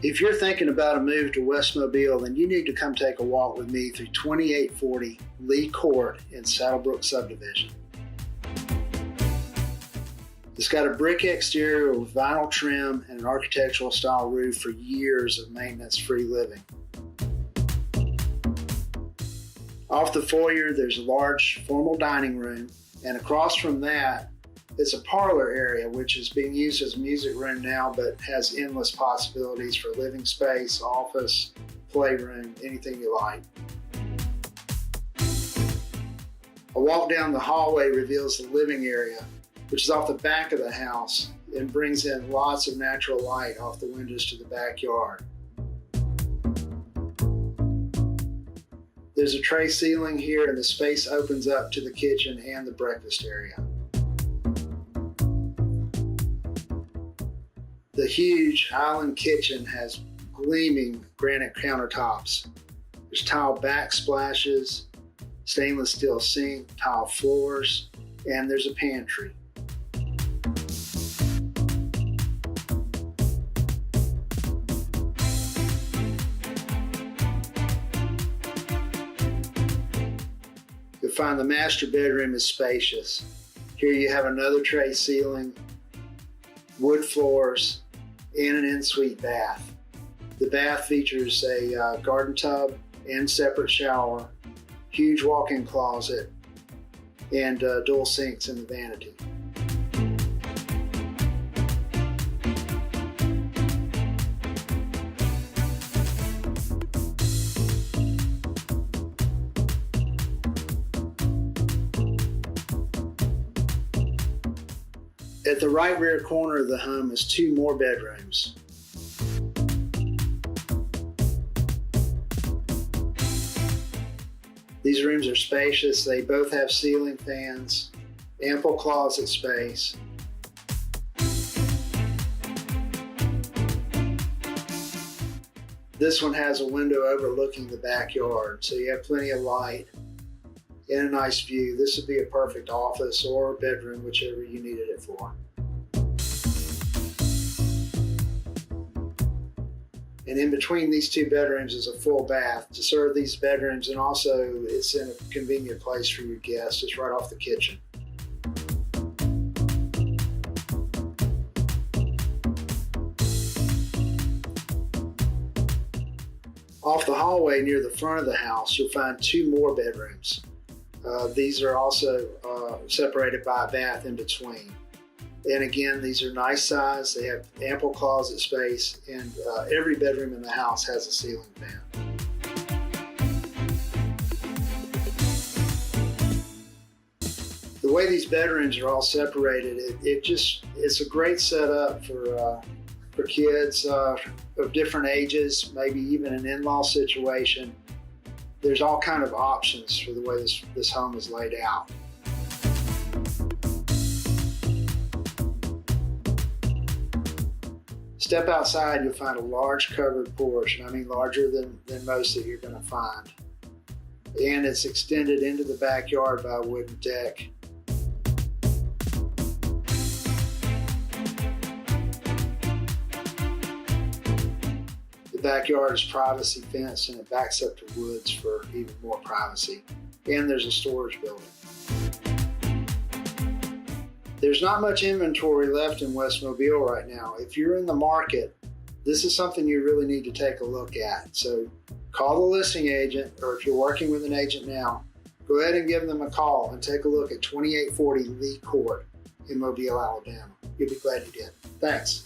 If you're thinking about a move to West Mobile, then you need to come take a walk with me through 2840 Leigh Court in Saddlebrook Subdivision. It's got a brick exterior with vinyl trim and an architectural style roof for years of maintenance-free living. Off the foyer, there's a large formal dining room, and across from that, it's a parlor area which is being used as a music room now, but has endless possibilities for living space, office, playroom, anything you like. A walk down the hallway reveals the living area, which is off the back of the house and brings in lots of natural light off the windows to the backyard. There's a tray ceiling here, and the space opens up to the kitchen and the breakfast area. The huge island kitchen has gleaming granite countertops. There's tile backsplashes, stainless steel sink, tile floors, and there's a pantry. You'll find the master bedroom is spacious. Here you have another tray ceiling, wood floors, and an ensuite bath. The bath features a garden tub and separate shower, huge walk-in closet, and dual sinks in the vanity. At the right rear corner of the home is two more bedrooms. These rooms are spacious. They both have ceiling fans, ample closet space. This one has a window overlooking the backyard, so you have plenty of light and a nice view. This would be a perfect office or bedroom, whichever you needed it for. And in between these two bedrooms is a full bath to serve these bedrooms, and also it's in a convenient place for your guests. It's right off the kitchen. Off the hallway near the front of the house, you'll find two more bedrooms. These are also separated by a bath in between. And again, these are nice size. They have ample closet space, and every bedroom in the house has a ceiling fan. The way these bedrooms are all separated, it's a great setup for kids of different ages, maybe even an in-law situation. There's all kind of options for the way this home is laid out. Step outside, you'll find a large covered porch, and I mean larger than most that you're going to find. And it's extended into the backyard by a wooden deck. The backyard is privacy fenced, and it backs up to woods for even more privacy. And there's a storage building. There's not much inventory left in West Mobile right now. If you're in the market, this is something you really need to take a look at. So call the listing agent, or if you're working with an agent now, go ahead and give them a call and take a look at 2840 Leigh Court in Mobile, Alabama. You'll be glad you did. Thanks.